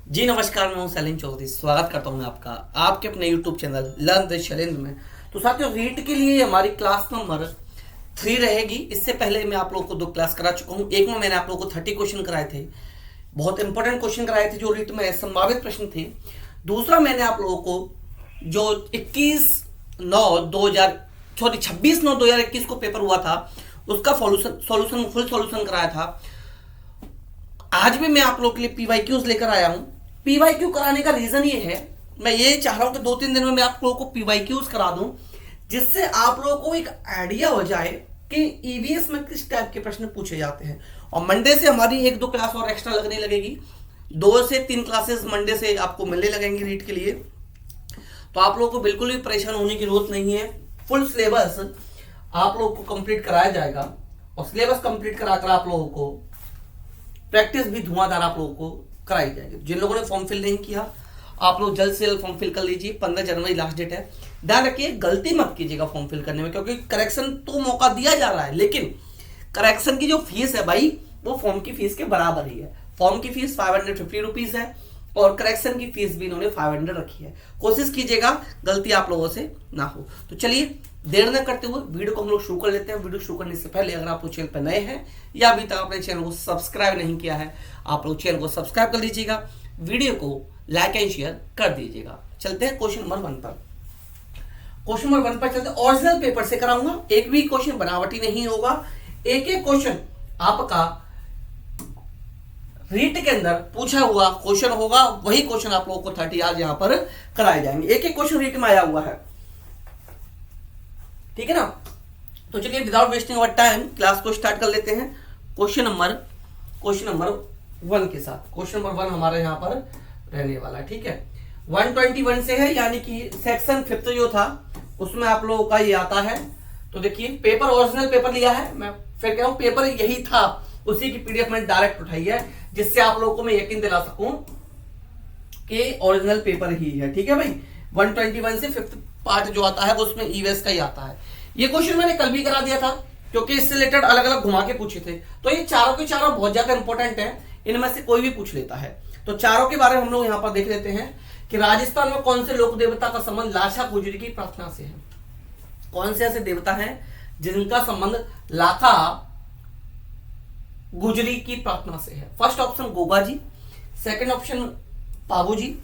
जी नमस्कार, मैं हूं सलीम चौधरी। स्वागत करता हूं मैं आपका आपके अपने YouTube channel learn the Shailendra में। तो साथियों, रीट के लिए हमारी क्लास नंबर 3 रहेगी। इससे पहले मैं आप लोगों को 2 क्लास करा चुका हूं। एक में मैंने आप लोगों को 30 क्वेश्चन कराए थे, बहुत इंपॉर्टेंट क्वेश्चन कराए थे जो रीट में संभावित प्रश्न थे। दूसरा मैंने आप लोगों को जो 26/9 2021 को पेपर हुआ था उसका सॉल्यूशन फुल सॉल्यूशन कराया था। आज भी मैं आप लोगों के लिए पीवाईक्यूज लेकर आया हूं। पीवाईक्यू कराने का रीजन ये है, मैं ये चाह रहा हूं कि 2-3 दिन में मैं आप लोगों को पीवाईक्यूज करा दूं, जिससे आप लोगों को एक आइडिया हो जाए कि ईवीएस में किस टाइप के प्रश्न पूछे जाते हैं। और मंडे से हमारी 1-2 क्लास और एक्स्ट्रा लगने लगेगी। 2 से 3 क्लासेस मंडे से आपको मिलने लगेंगी रीट के लिए। तो आप लोगों को बिल्कुल भी परेशान होने की जरूरत नहीं है। फुल सिलेबस आप लोगों को कंप्लीट कराया जाएगा और सिलेबस कंप्लीट कराकर आप लोगों को प्रैक्टिस भी धुआंधार आप लोगों को कराई जाएगी। जिन लोगों ने फॉर्म फिल नहीं किया, आप लोग जल्द से जल्द फॉर्म फिल कर लीजिए। 15 जनवरी लास्ट डेट है। ध्यान रखिए, गलती मत कीजिएगा फॉर्म फिल करने में, क्योंकि करेक्शन तो मौका दिया जा रहा है, लेकिन करेक्शन की जो फीस है भाई, वो फॉर्म की फीस के बराबर ही है। फॉर्म की फीस 550 रुपीज है और करेक्शन की फीस भी इन्होंने 500 रखी है। कोशिश कीजिएगा गलती आप लोगों से ना हो। तो चलिए देर न करते हुए वीडियो को हम लोग शुरू कर लेते हैं। वीडियो शुरू करने से पहले अगर आप लोग चैनल पर नए हैं या अभी तक अपने चैनल को सब्सक्राइब नहीं किया है, आप लोग चैनल को सब्सक्राइब कर लीजिएगा, वीडियो को लाइक एंड शेयर कर दीजिएगा। चलते हैं क्वेश्चन नंबर 1 पर। क्वेश्चन नंबर 1 पर चलते हैं। ओरिजिनल पेपर से कराऊंगा, एक भी क्वेश्चन बनावटी नहीं होगा। एक एक क्वेश्चन आपका रीट के अंदर पूछा हुआ क्वेश्चन होगा, वही क्वेश्चन आप लोगों को 30 आज यहां पर कराए जाएंगे। एक एक क्वेश्चन रीट में आया हुआ है, ठीक है ना। तो चलिए without wasting our time class को स्टार्ट कर लेते हैं क्वेश्चन नंबर 1 के साथ। क्वेश्चन नंबर 1 हमारे यहाँ पर रहने वाला है, ठीक है। 121 से है, यानी कि सेक्शन 5 जो था उसमें आप लोगों का ये आता है। तो देखिए, पेपर ओरिजिनल पेपर लिया है, मैं फिर कह रहा हूं पेपर यही था, उसी की पीडीएफ मैंने डायरेक्ट उठाई है, जिससे आप लोगों को मैं यकीन दिला सकूं कि ओरिजिनल पेपर ही है, ठीक है भाई। 121 से 5th पार्ट जो आता है वो उसमें ईवीएस का ही आता है। ये क्वेश्चन मैंने कल भी करा दिया था, क्योंकि इससे रिलेटेड अलग अलग घुमा के पूछे थे। तो ये चारों के चारों बहुत ज्यादा इंपॉर्टेंट है, इनमें से कोई भी पूछ लेता है। तो चारों के बारे में हम लोग यहाँ पर देख लेते हैं कि राजस्थान में कौन से लोक देवता का संबंध लाछा गुजरी की प्रार्थना से है। कौन से ऐसे देवता हैं जिनका संबंध लाखा गुजरी की प्रार्थना से है। First option Goga ji, second option Pabu जी,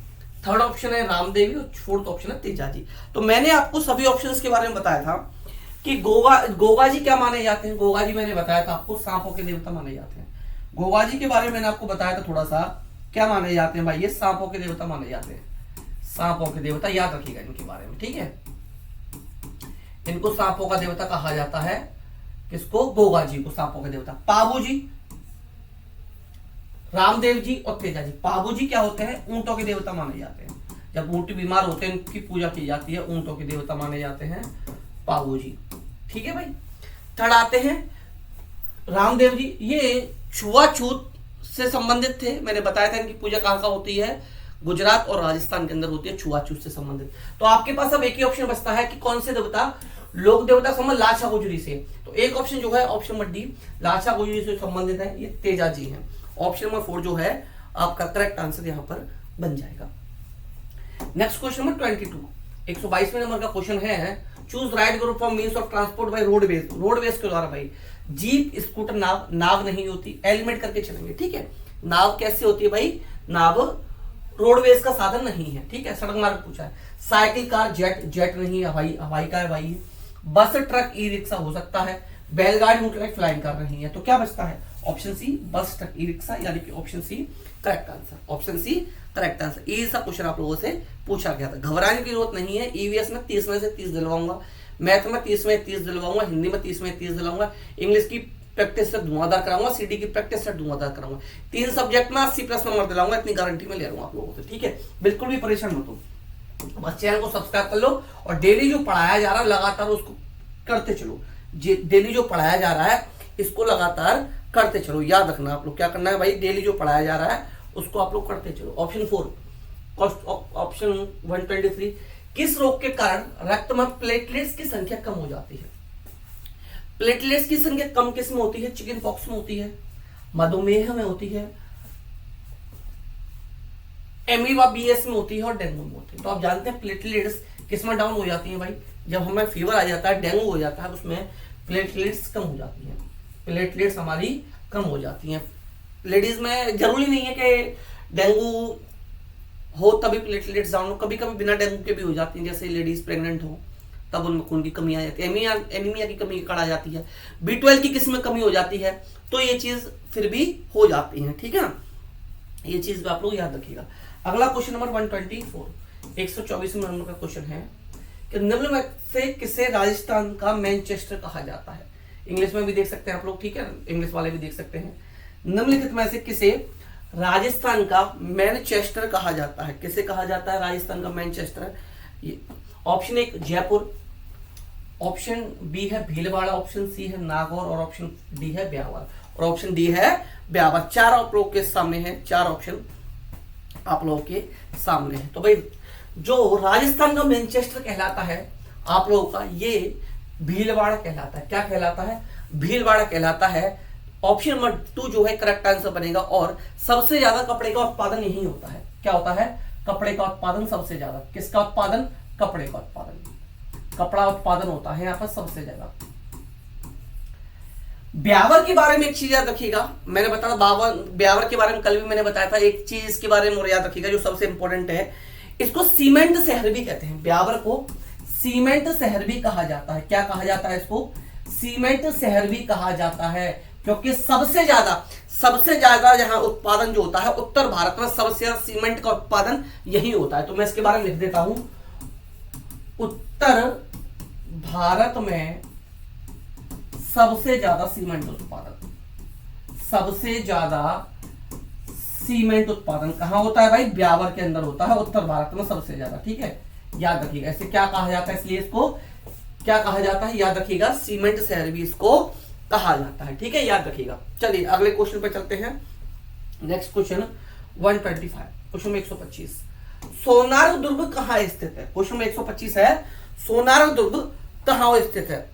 थर्ड ऑप्शन है रामदेवी और फोर्थ ऑप्शन है तेजा जी। तो मैंने आपको सभी ऑप्शंस के बारे में बताया था कि गोगा जी क्या माने जाते हैं। गोगा जी मैंने बताया था आपको सांपों के देवता माने जाते हैं। गोगा जी के बारे में मैंने आपको बताया था थोड़ा सा, क्या माने जाते हैं भाई, ये सांपों के देवता माने जाते हैं। सांपों के देवता याद रखिएगा इनके बारे में, ठीक है। इनको सांपों का देवता कहा जाता है, किसको, गोगा जी को सांपों के देवता। पाबू जी, रामदेव जी और तेजा जी। पाबू जी क्या होते हैं, ऊंटों के देवता माने जाते हैं। जब ऊंट बीमार होते हैं उनकी पूजा की जाती है, ऊंटों के देवता माने जाते हैं पाबू जी, ठीक है भाई। थर्ड आते हैं रामदेव जी, ये छुआछूत से संबंधित थे। मैंने बताया था इनकी पूजा कहाँ कहाँ होती है, गुजरात और राजस्थान के अंदर होती है, छुआछूत से संबंधित। तो आपके पास अब एक ही ऑप्शन बचता है कि कौन से देवता, लोक देवता संबंध लाछा गुजरी से। तो एक ऑप्शन जो है ऑप्शन नंबर डी, लाछा गुजरी से संबंधित है, ये तेजा जी हैं। ऑप्शन नंबर 4 जो है आपका करेक्ट आंसर यहां पर बन जाएगा। नेक्स्ट क्वेश्चन नंबर 22, 122वें नंबर का क्वेश्चन है। Choose right group of means of transport bye roadways. Roadways के द्वारा भाई, जीप, स्कूटर, नाव। नाव नहीं होती, एलिमेंट करके चलेंगे, ठीक है। नाव कैसे होती है भाई, नाव रोडवेज का साधन नहीं है, ठीक है। सड़क मार्ग पूछा है। Cycle, car, jet. जेट नहीं, हवाई का है भाई। बस, ट्रक, ई रिक्शा हो सकता है। बैलगाड़ी, ऊंट, फ्लाइंग कार नहीं है। तो क्या बचता है, ऑप्शन सी, बस, ट्रक, ई रिक्शा, यानी कि option C correct answer. Option C correct answer. ये सब क्वेश्चन आप लोगों से पूछा गया था, घबराने की जरूरत नहीं है। ईवीएस में 30 में से 30 दिलवाऊंगा, मैथ में 30 में 30 दिलवाऊंगा, हिंदी में 30 में 30 दिलवाऊंगा, इंग्लिश की प्रैक्टिस से धुआंधार कराऊंगा, सीडी की प्रैक्टिस से धुआंधार कराऊंगा। 3 सब्जेक्ट में 80+ नंबर दिलाऊंगा, इतनी गारंटी में ले रहा हूँ आप लोगों से, ठीक है। बिल्कुल भी परेशान मत हो, बस चैनल को सब्सक्राइब कर लो और डेली जो पढ़ाया जा रहा है लगातार उसको करते चलो। डेली जो पढ़ाया जा रहा है इसको लगातार करते चलो। याद रखना आप लोग क्या करना है भाई, डेली जो पढ़ाया जा रहा है उसको आप लोग करते चलो। ऑप्शन 4, ऑप्शन 123, किस रोग के कारण रक्त में प्लेटलेट्स की संख्या कम हो जाती है। प्लेटलेट्स की संख्या कम किस में होती है, चिकन पॉक्स में होती है, मधुमेह में होती है, एमीबा बीएस में होती है और डेंगू में होती है। तो आप जानते हैं प्लेटलेट्स किस में डाउन हो जाती है भाई, जब हमें फीवर आ जाता है, डेंगू हो जाता है, उसमें प्लेटलेट्स कम हो जाती हैं, प्लेटलेट्स हमारी कम हो जाती हैं। लेडीज में जरूरी नहीं है कि डेंगू हो तभी प्लेटलेट्स डाउन हो, कभी कभी बिना डेंगू के भी हो जाती हैं, जैसे लेडीज प्रेग्नेंट हो तब उनमें खून की कमी आ जाती है, एनीमिया की कमी आ जाती है, B12 की किस्म में कमी हो जाती है, तो ये चीज फिर भी हो जाती है, ठीक है ना। ये चीज भी आप लोग याद रखिएगा। अगला क्वेश्चन नंबर 124, 124 नंबर का क्वेश्चन है कि निम्न में से किसे राजस्थान का मैनचेस्टर कहा जाता है। इंग्लिश में भी देख सकते हैं आप लोग, ठीक है, इंग्लिश वाले भी देख सकते हैं। निम्नलिखित में से किसे राजस्थान का मैनचेस्टर कहा जाता है, किसे कहा जाता है राजस्थान का Manchester. Option 1 Jaipur, option B है भीलवाड़ा, ऑप्शन सी है नागौर और ऑप्शन डी है ब्यावर, और ऑप्शन डी है ब्यावर। 4 आप लोगों के सामने है, 4 ऑप्शन आप लोगों के सामने है। तो भाई जो राजस्थान का मैनचेस्टर कहलाता है आप लोगों का, ये भीलवाड़ा कहलाता है। क्या कहलाता है? भीलवाड़ा कहलाता है। ऑप्शन नंबर 2 जो है करेक्ट आंसर बनेगा। और सबसे ज्यादा कपड़े का उत्पादन यही होता है। क्या होता है? कपड़े का उत्पादन सबसे ज्यादा। किसका उत्पादन? कपड़े का उत्पादन, कपड़ा उत्पादन होता है यहाँ पर सबसे ज्यादा। ब्यावर के बारे में एक चीज याद रखिएगा, मैंने बताया ब्यावर के बारे में कल भी मैंने बताया था। एक चीज के बारे में याद रखिएगा जो सबसे इंपॉर्टेंट है, इसको सीमेंट शहर भी कहते हैं। ब्यावर को सीमेंट शहर भी कहा जाता है। क्या कहा जाता है इसको? सीमेंट शहर भी कहा जाता है, क्योंकि सबसे ज्यादा जहां उत्पादन जो होता है उत्तर भारत में सबसे ज्यादा सीमेंट का उत्पादन यही होता है। तो मैं इसके बारे में लिख देता हूं, उत्तर भारत में सबसे ज्यादा सीमेंट उत्पादन, सबसे ज्यादा सीमेंट उत्पादन कहां होता है भाई? ब्यावर के अंदर होता है, उत्तर भारत में सबसे ज्यादा। ठीक है, याद रखिएगा। ऐसे क्या कहा जाता है, इसलिए इसको क्या कहा जाता है याद रखिएगा, सीमेंट शहर भी इसको कहा जाता है। ठीक है, याद रखिएगा। चलिए अगले क्वेश्चन पे चलते हैं। नेक्स्ट क्वेश्चन 125, क्वेश्चन में 125, सोनार दुर्ग कहां स्थित है? क्वेश्चन में 125 है, सोनार दुर्ग कहां स्थित है?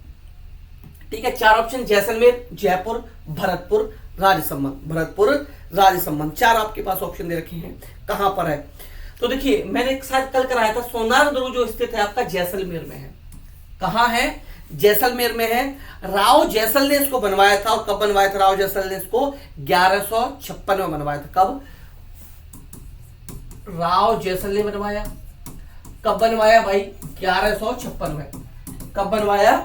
ठीक है, 4 ऑप्शन जैसलमेर, जयपुर, भरतपुर, राजसमंद। भरतपुर, राजसमंद, 4 आपके पास ऑप्शन दे रखे हैं। कहां पर है? तो देखिए मैंने एक साथ कल कराया था, सोनार दुर्ग जो स्थित है आपका जैसलमेर में है। कहां है? जैसलमेर में है। राव जैसल ने इसको बनवाया था। और कब बनवाया था राव जैसल ने इसको? 1156 में बनवाया था। कब? राव जैसल ने बनवाया। कब बनवाया भाई? 1156 में। कब बनवाया?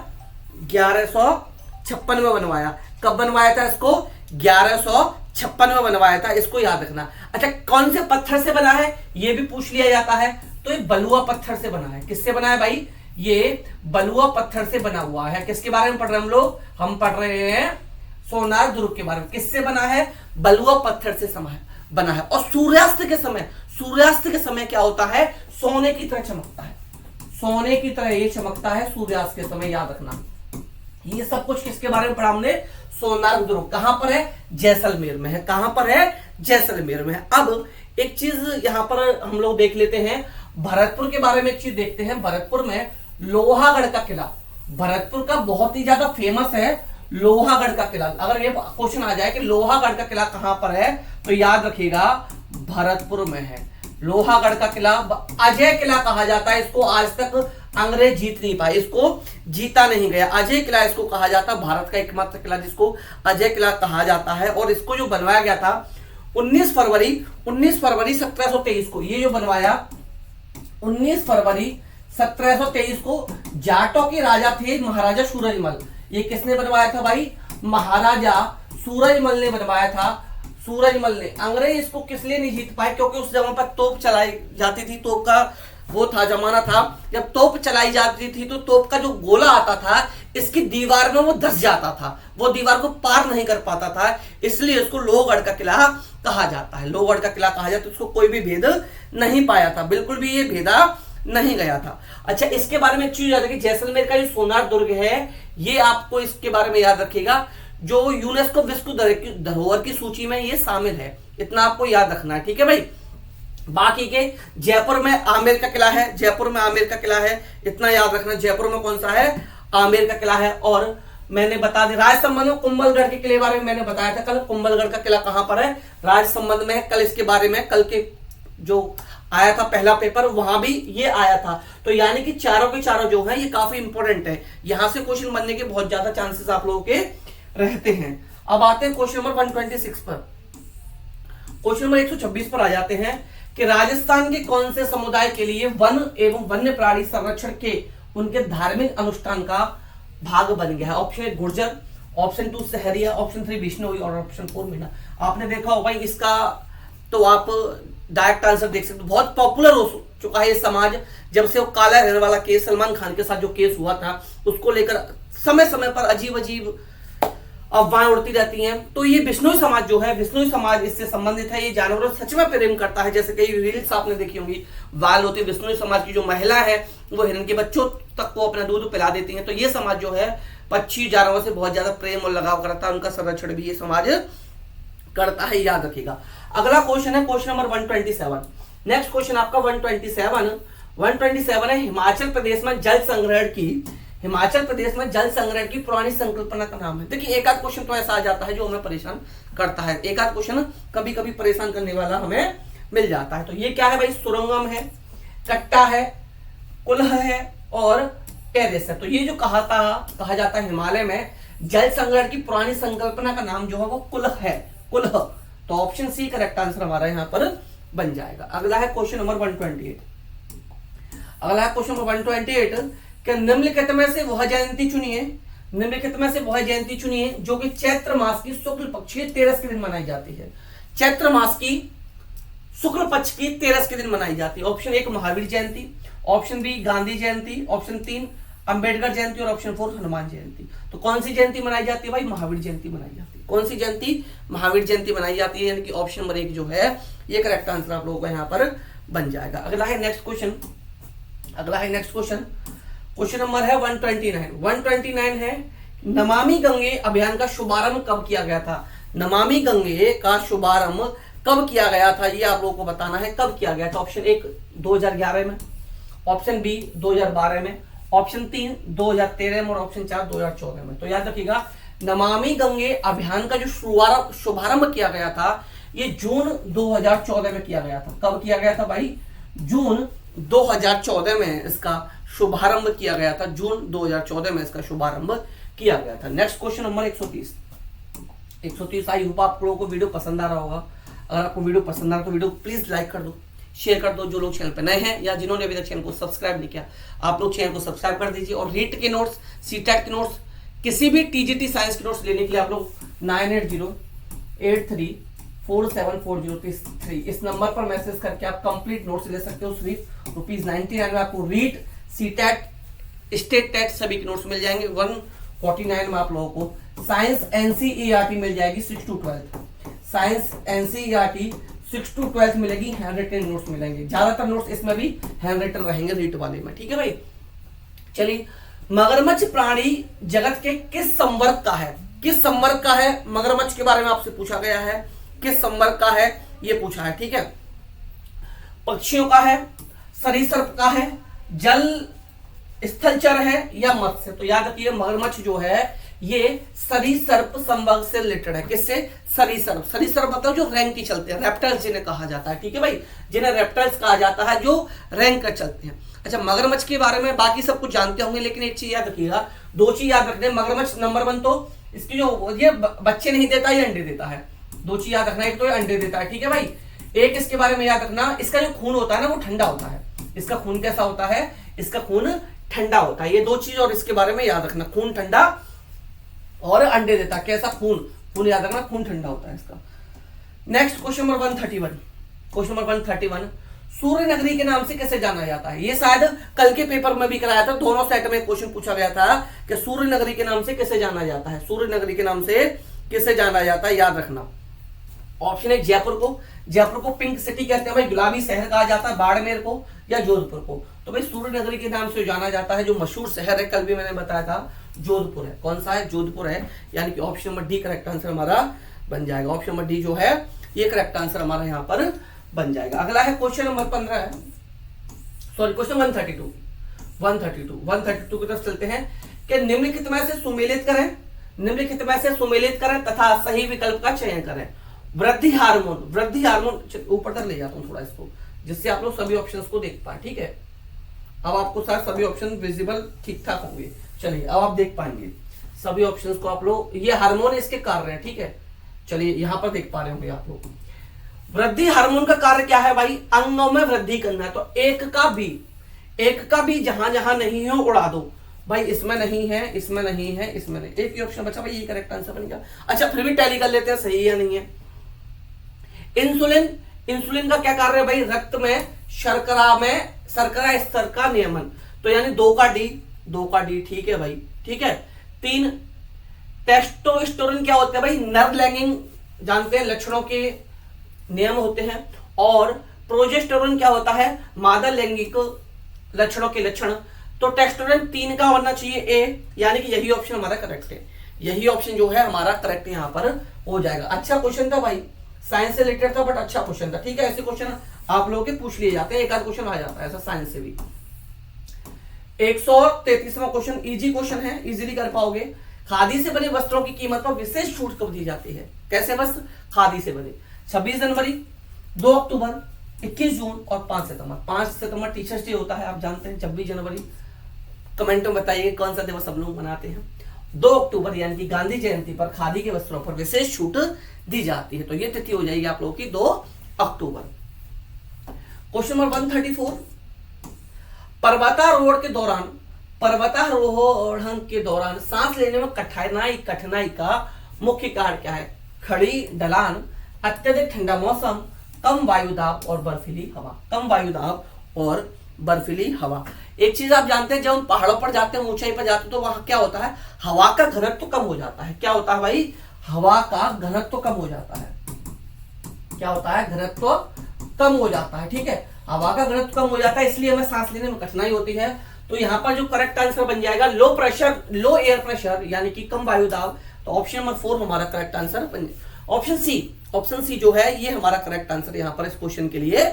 1156 में बनवाया। कब बनवाया था इसको? 1156 में बनवाया था। इसको याद रखना। अच्छा, कौन से पत्थर से बना है ये भी पूछ लिया जाता है। तो ये बलुआ पत्थर से बना है। किससे बना है भाई? ये बलुआ पत्थर से बना हुआ है। किसके बारे में पढ़ रहे हैं हम लोग? हम पढ़ रहे हैं सोनार दुर्ग के बारे में। किससे बना है? बलुआ पत्थर से बना है। और सूर्यास्त के समय क्या होता है? सोने की तरह चमकता है। सोने की तरह ये चमकता है सूर्यास्त के समय, याद रखना। ये सब कुछ किसके बारे में पढ़ा हमने? सोनार दुर्ग। कहां पर है? जैसलमेर में है। कहां पर है? जैसलमेर में है। अब एक चीज यहां पर हम लोग देख लेते हैं, भरतपुर के बारे में एक चीज देखते हैं। भरतपुर में लोहागढ़ का किला, भरतपुर का बहुत ही ज्यादा फेमस है लोहागढ़ का किला। अगर ये क्वेश्चन आ जाए कि लोहागढ़ का किला कहां पर है, तो याद रखिएगा भरतपुर में है। लोहागढ़ का किला अजय किला कहा जाता है। इसको आज तक अंग्रेज जीत नहीं पाए, इसको जीता नहीं गया। अजय किला इसको कहा जाता है, भारत का एकमात्र किला जिसको अजय किला कहा जाता है। और इसको जो बनवाया गया था 19 फरवरी 1723 को, ये जो बनवाया 19 फरवरी 1723 को जाटों के राजा थे महाराजा सूरजमल। ये किसने बनवाया था भाई? महाराजा सूरजमल ने बनवाया था। सूरजमल ने। अंग्रेज इसको किस लिए नहीं जीत पाए? क्योंकि उस जगह पर तोप चलाई जाती थी। तोप का वो था जमाना था, जब तोप चलाई जाती थी तो तोप का जो गोला आता था इसकी दीवार में वो धस जाता था, वो दीवार को पार नहीं कर पाता था। इसलिए इसको लोहगढ़ का किला कहा जाता है। लोहगढ़ का किला कहा जाता है। उसको कोई भी भेद नहीं पाया था, बिल्कुल भी ये भेदा नहीं गया था। अच्छा, इसके बारे में एक चीज याद रखिए, जैसलमेर का जो सोनार दुर्ग है ये आपको इसके बारे में याद रखिएगा, जो यूनेस्को विश्व धरोहर की सूची में ये शामिल है। इतना आपको याद रखना है। ठीक है भाई। बाकी के जयपुर में आमेर का किला है, जयपुर में आमेर का किला है, इतना याद रखना। जयपुर में कौन सा है? आमेर का किला है। और मैंने बता दिया राजसमंद में कुंभलगढ़ के किले बारे में मैंने बताया था कल। कुंभलगढ़ का किला कहां पर है? राजसमंद में है। कल इसके बारे में कल के जो आया था पहला पेपर, वहां भी ये आया था। तो यानी कि चारों के चारों जो है ये काफी इंपॉर्टेंट है, यहां से क्वेश्चन बनने के बहुत ज्यादा चांसेस आप लोगों के रहते हैं। अब आते हैं क्वेश्चन नंबर 126 पर। क्वेश्चन नंबर 126 पर आ जाते हैं कि राजस्थान के कौन से समुदाय के लिए वन एवं वन्य प्राणी संरक्षण के उनके धार्मिक अनुष्ठान का भाग बन गया है। Option 1 Gurjar, option 2 Sahariya, option 3 Bishnoi और ऑप्शन 4 मीणा। आपने देखा होगा इसका, तो आप डायरेक्ट आंसर देख सकते हो। बहुत पॉपुलर हो चुका है ये समाज, जब से वो काला हिरण वाला केस सलमान खान के साथ जो केस हुआ था, उसको लेकर समय समय पर अजीब अजीब अफवाहें उड़ती रहती हैं। तो ये बिश्नोई समाज जो है, बिश्नोई समाज इससे संबंधित है। ये जानवरों सच में प्रेम करता है, जैसे कई रील्स आपने देखी होंगी, वाल होती है। बिश्नोई समाज की जो महिला है वो हिरण के बच्चों तक को अपना दूध पिला देती हैं। तो ये समाज जो है पक्षी जानवरों से बहुत ज्यादा प्रेम और लगाव करता है, उनका संरक्षण भी ये समाज करता है, याद रखिएगा। अगला क्वेश्चन है क्वेश्चन नंबर 127। नेक्स्ट क्वेश्चन आपका 127 है हिमाचल प्रदेश में जल संग्रहण की, हिमाचल प्रदेश में जल संग्रहण की पुरानी संकल्पना का नाम है। देखिए एक आध क्वेश्चन तो ऐसा आ जाता है जो हमें परेशान करता है, एक आध क्वेश्चन कभी कभी परेशान करने वाला हमें मिल जाता है। तो ये क्या है भाई, सुरंगम है, कट्टा है, कुल्ह है और टेरेस है। तो ये जो कहा जाता है हिमालय में जल संग्रहण की पुरानी संकल्पना का नाम जो है वो कुल्ह है, कुल्ह। तो ऑप्शन सी करेक्ट आंसर हमारा यहाँ पर बन जाएगा। अगला है क्वेश्चन नंबर 128। अगला है क्वेश्चन नंबर 128 कि निम्नलिखित में से वह जयंती चुनिए, निम्नलिखित में से वह जयंती चुनिए जो कि चैत्र मास की शुक्ल पक्ष की 13 के दिन मनाई जाती है। चैत्र मास की शुक्ल पक्ष की 13 के दिन मनाई जाती है। Option 1 Mahavir Jayanti, option B Gandhi जयंती, ऑप्शन 3 अंबेडकर जयंती और ऑप्शन 4 हनुमान जयंती। तो कौन सी जयंती मनाई जाती है भाई, महावीर जयंती मनाई जाती है। कौन सी जयंती, महावीर जयंती मनाई जाती है, यानी कि ऑप्शन नंबर 1 जो है ये करेक्ट आंसर आप लोगों का यहाँ पर बन जाएगा। अगला है नेक्स्ट क्वेश्चन, अगला है नेक्स्ट क्वेश्चन, क्वेश्चन नंबर है 129 है नमामि गंगे अभियान का शुभारंभ कब किया गया था। नमामि गंगे का शुभारंभ कब किया गया था, ये आप लोगों को बताना है कब किया गया था। ऑप्शन 1 2011 में, ऑप्शन बी 2012 में, ऑप्शन 3 2013 में और ऑप्शन 4 2014 में। तो याद रखिएगा नमामि गंगे अभियान का जो शुभारंभ किया गया था ये जून 2014 में किया गया था। कब किया गया था भाई, जून 2014 में इसका शुभारंभ किया गया था, जून 2014 में इसका शुभारंभ किया गया था। Next question number 130। I hope आप लोगों को वीडियो पसंद आ रहा होगा। अगर आपको वीडियो पसंद आ रहा है तो वीडियो प्लीज लाइक कर दो, शेयर कर दो। जो लोग चैनल पे नए हैं या जिन्होंने अभी तक चैनल को सब्सक्राइब नहीं किया, आप लोग चैनल को सब्सक्राइब कर दीजिए। और रीट के नोट्स, सीटेट के नोट्स, किसी भी टीजीटी साइंस के नोट्स लेने के लिए आप लोग 9808347403 इस नंबर पर मैसेज करके आप कंप्लीट नोट्स ले सकते हो। सिर्फ ₹99 में आपको रीट, सीटेट, स्टेट टेट सभी के नोट्स मिल जाएंगे। 149 में आप लोगों को साइंस एनसीईआरटी मिल जाएगी 6 to 12, साइंस एनसीईआरटी 6 to 12 मिलेगी, हैंड रिटन नोट्स मिलेंगे। ज्यादातर नोट्स इसमें भी हैंड रिटन रहेंगे रीट वाले में, ठीक है भाई। चलिए, मगरमच्छ प्राणी जगत के किस संवर्ग का है, किस संवर्ग का है, मगरमच्छ के बारे में आपसे पूछा गया है, किस संवर्ग का है ये पूछा है, ठीक है। पक्षियों का है, सरीसृप का है, जल स्थलचर है या मत्स्य। तो याद रखिए मगरमच्छ जो है ये सरीसृप संवर्ग से रिलेटेड है। किससे, सरीसृप। सरीसृप मतलब जो रैंक की चलते हैं, रेप्टाइल्स जिन्हें कहा जाता है, ठीक है भाई, जिन्हें रेप्टाइल्स कहा जाता है जो रैंक कर चलते हैं। अच्छा, मगरमच्छ के बारे में बाकी सब कुछ जानते होंगे, लेकिन एक चीज याद रखिएगा, 2 चीज याद रखते हैं। मगरमच्छ नंबर 1 तो इसकी जो ये बच्चे नहीं देता, ये अंडे देता है। 2 चीज याद रखना, एक तो ये अंडे देता है, ठीक है भाई। एक इसके बारे में याद रखना, इसका जो खून होता है ना वो ठंडा होता है। इसका खून कैसा होता है, इसका खून ठंडा होता है। ये 2 चीज और इसके बारे में याद रखना, खून ठंडा और अंडे देता। कैसा खून, खून याद रखना, खून ठंडा होता है इसका। Next question number 131, question number 131 सूर्य नगरी के नाम से कैसे जाना जाता है। ये शायद कल के पेपर में भी कराया था, दोनों सेट में क्वेश्चन पूछा गया था कि सूर्य नगरी के नाम से कैसे जाना जाता है, सूर्य नगरी के नाम से कैसे जाना जाता है, याद रखना। ऑप्शन 1 जयपुर को पिंक सिटी कहते हैं भाई, गुलाबी शहर कहा जाता है, बाड़मेर को या जोधपुर को। तो भाई सूर्य नगरी के नाम से जाना जाता है, जो मशहूर शहर है, कल भी मैंने बताया था, जोधपुर है। कौन सा है, जोधपुर है, यानी कि option number D correct answer हमारा बन जाएगा। ऑप्शन नंबर डी जो है ये करेक्ट आंसर हमारा यहाँ पर बन जाएगा। अगला है क्वेश्चन नंबर 15 है, सॉरी क्वेश्चन 132 की तरफ चलते हैं कि निम्नलिखित में से सुमेलित करें, निम्नलिखित में से सुमेलित करें तथा सही विकल्प का चयन करें। वृद्धि हार्मोन ऊपर तक ले जाता हूं थोड़ा इसको, जिससे आप लोग सभी ऑप्शंस को देख पाए। ठीक है, अब आपको सारे सभी ऑप्शन विजिबल ठीक ठाक होंगे। चलिए अब आप देख पाएंगे सभी ऑप्शंस को आप लोग। ये हार्मोन इसके कार्य है। ठीक है, चलिए यहां पर देख पा रहे होंगे आप लोग। वृद्धि हार्मोन का कार्य क्या है भाई? अंगों में वृद्धि करना। तो एक का भी जहां जहां नहीं हो उड़ा दो भाई। इसमें नहीं है, इसमें नहीं है, इसमें नहीं, एक ही ऑप्शन बचा भाई, ये करेक्ट आंसर बन गया। अच्छा फिर भी टैली कर लेते हैं सही है नहीं है। इंसुलिन का क्या कार्य है भाई? रक्त में शर्करा स्तर का नियमन। तो यानी 2 का डी। ठीक है भाई, ठीक है। 3 टेस्टोस्टेरोन क्या होता है भाई? नर्व लैंगिंग जानते हैं, लक्षणों के नियम होते हैं। और प्रोजेस्टेरोन क्या होता है? मादा लैंगिक लक्षणों के लक्षण। तो टेस्टोस्टेरोन 3 का होना चाहिए ए, यानी कि यही ऑप्शन हमारा करेक्ट है। यही ऑप्शन जो है हमारा करेक्ट यहां पर हो जाएगा। अच्छा क्वेश्चन था भाई, साइंस से रिलेटेड था बट अच्छा क्वेश्चन था। ठीक है, ऐसे क्वेश्चन आप लोगों के पूछ लिए जाते हैं, एक आध क्वेश्चन आ जाता है ऐसा साइंस से भी। 133वां क्वेश्चन इजी क्वेश्चन है, इजीली कर पाओगे। खादी से बने वस्त्रों की कीमत पर विशेष छूट कब दी जाती है? कैसे वस्त्र? खादी से बने। 26 जनवरी, 2 अक्टूबर, 21 जून और 5 सितंबर। 5 सितंबर टीचर्स डे होता है, आप जानते हैं। 26 जनवरी कमेंट में बताइए कौन सा दिवस सब लोग मनाते हैं। 2 अक्टूबर यानी कि गांधी जयंती पर खादी के वस्त्रों पर विशेष छूट दी जाती है। तो ये तिथि हो जाएगी आप लोगों की 2 अक्टूबर। क्वेश्चन नंबर 134, पर्वतारोहण के दौरान सांस लेने में कठिनाई का मुख्य कारण क्या है? खड़ी ढलान, अत्यधिक ठंडा मौसम, कम वायुदाब और बर्फीली हवा। कम वायुदाब और बर्फीली हवा। एक चीज आप जानते हैं, जब हम पहाड़ों पर जाते हैं, ऊंचाई पर जाते हैं, तो वहां क्या होता है? हवा का घनत्व तो कम हो जाता है। क्या होता है भाई? हवा का घनत्व तो कम हो जाता है। क्या होता है? घनत्व तो कम हो जाता है। ठीक है, हवा का घनत्व कम हो जाता है, इसलिए हमें सांस लेने में कठिनाई होती है। तो यहां पर जो करेक्ट आंसर बन जाएगा लो एयर प्रेशर यानी कि कम वायु दाब। तो ऑप्शन नंबर 4 हमारा करेक्ट आंसर बन जाएगा। ऑप्शन सी जो है ये हमारा करेक्ट आंसर यहां पर इस क्वेश्चन के लिए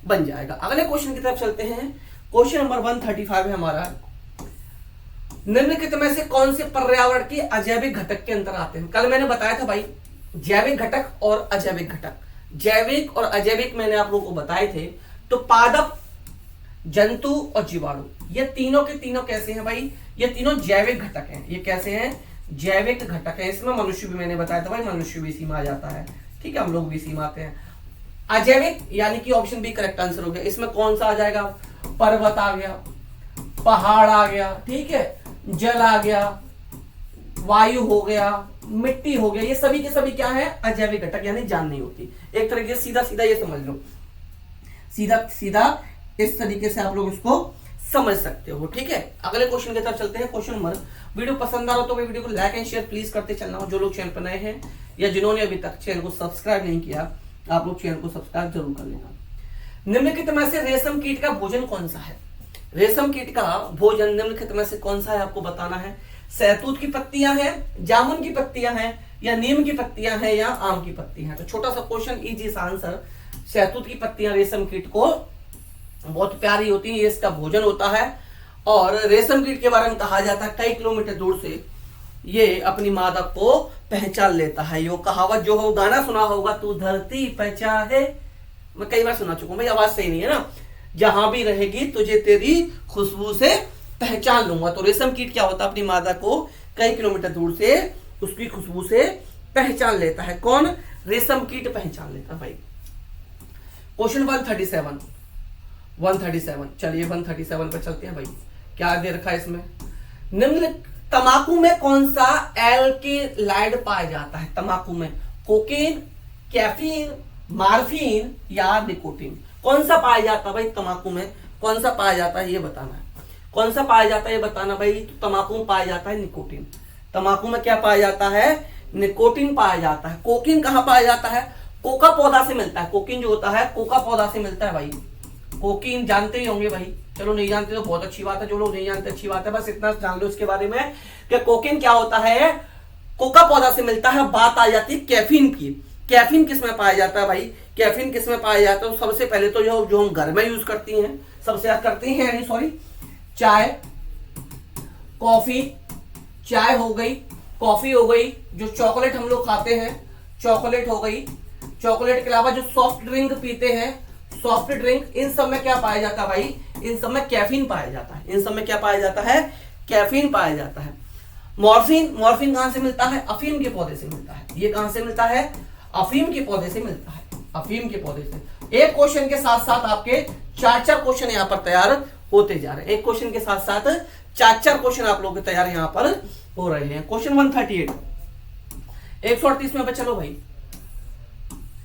बन जाएगा। अगले क्वेश्चन की तरफ चलते हैं। क्वेश्चन नंबर 135 है हमारा। निम्नलिखित में से कौन से पर्यावरण के अजैविक घटक के अंतर आते हैं? कल मैंने बताया था भाई जैविक घटक और अजैविक घटक। जैविक और अजैविक मैंने आप लोगों को बताए थे। तो पादप, जंतु और जीवाणु, ये तीनों के तीनों कैसे हैं भाई? ये तीनों जैविक घटक हैं। ये कैसे हैं? जैविक घटक है। इसमें मनुष्य भी मैंने बताया था भाई, मनुष्य भी इसी में आ जाता है। ठीक है, हम लोग भी इसी में आते हैं। अजैविक यानी कि ऑप्शन बी करेक्ट आंसर हो गया। इसमें कौन सा आ जाएगा? पर्वत आ गया, पहाड़ आ गया, ठीक है, जल आ गया, वायु हो गया, मिट्टी हो गया। ये सभी के सभी क्या है? अजैविक घटक, यानी जान नहीं होती। एक तरीके से सीधा ये समझ लो, सीधा इस तरीके से आप लोग इसको समझ सकते हो। ठीक है, अगले क्वेश्चन की तरफ चलते हैं। क्वेश्चन नंबर, वीडियो पसंद आ रहा हो तो वीडियो को लाइक एंड शेयर प्लीज करते चलना। जो लोग चैनल पर नए हैं या जिन्होंने अभी तक चैनल को सब्सक्राइब नहीं किया, आप लोग चैनल को सब्सक्राइब जरूर कर लेना। निम्नलिखित में से रेशम कीट का भोजन कौन सा है? रेशम कीट का भोजन निम्नलिखित में से कौन सा है आपको बताना है। सहतूत की पत्तियां हैं, जामुन की पत्तियां हैं, या नीम की पत्तियां हैं, या आम की पत्तियां हैं। तो छोटा सा क्वेश्चन, इजी सा आंसर। सहतूत की पत्तियां रेशम कीट को बहुत प्यारी होती है, ये इसका भोजन होता है। और रेशम कीट के बारे में कहा जाता है कई किलोमीटर दूर से ये अपनी मादा को पहचान लेता है। यो कहावत जो हो, गाना सुना होगा, तू धरती पे चाहे, मैं कई बार सुना चुका हूं भाई, आवाज सही नहीं है ना। जहां भी रहेगी तुझे तेरी खुशबू से पहचान लूंगा। तो रेशम कीट क्या होता है? अपनी मादा को कई किलोमीटर दूर से उसकी खुशबू से पहचान लेता है। कौन? रेशम कीट पहचान लेता है भाई। क्वेश्चन 137। चलिए 137 पर चलते हैं भाई। क्या दे रखा है इसमें? निम्न तंबाकू में कौन सा एल्केलाइड पाया जाता है? तंबाकू में कोकेन, कैफीन, मार्फिन या निकोटीन, कौन सा पाया जाता है भाई? तंबाकू में कौन सा पाया जाता है ये बताना है। कौन सा पाया जाता है ये बताना भाई। तो तंबाकू में पाया जाता है निकोटीन। तंबाकू में क्या पाया जाता है? निकोटीन पाया जाता है। कोकीन कहां पाया जाता है? कोका पौधा से मिलता है। कोकीन जो होता है कोका पौधा से मिलता है भाई। कोकीन जानते ही होंगे भाई, चलो नहीं जानते तो बहुत अच्छी बात है, जो लोग नहीं जानते अच्छी बात है, बस इतना जान लो इसके बारे में कि कोकीन क्या होता है, कोका पौधा से मिलता है। बात आ जाती है कैफीन की। कैफीन किस में पाया जाता है भाई? कैफीन किस में पाया जाता है? सबसे पहले तो जो हम घर में यूज करती हैं, सबसे ज्यादा करती हैं, सॉरी, चाय, कॉफी, चाय हो गई, कॉफी हो गई, जो चॉकलेट हम लोग खाते हैं, चॉकलेट हो गई, चॉकलेट के अलावा जो सॉफ्ट ड्रिंक पीते हैं, सॉफ्ट ड्रिंक, इन सब में क्या पाया जाता है भाई, इन सब में कैफीन पाया जाता है, इन सब में क्या पाया जाता है, कैफीन पाया जाता है। मॉर्फिन, मॉर्फिन कहां से मिलता है, अफीम के पौधे से मिलता है। ये कहां से मिलता है, अफीम के पौधे से मिलता है, अफीम के पौधे से। एक क्वेश्चन के साथ साथ आपके 4-4 क्वेश्चन यहां पर तैयार होते जा रहे हैं, एक क्वेश्चन के साथ साथ 4-4 क्वेश्चन आप लोगों के तैयार यहां पर हो रहे हैं। क्वेश्चन 138, 138 में चलो भाई,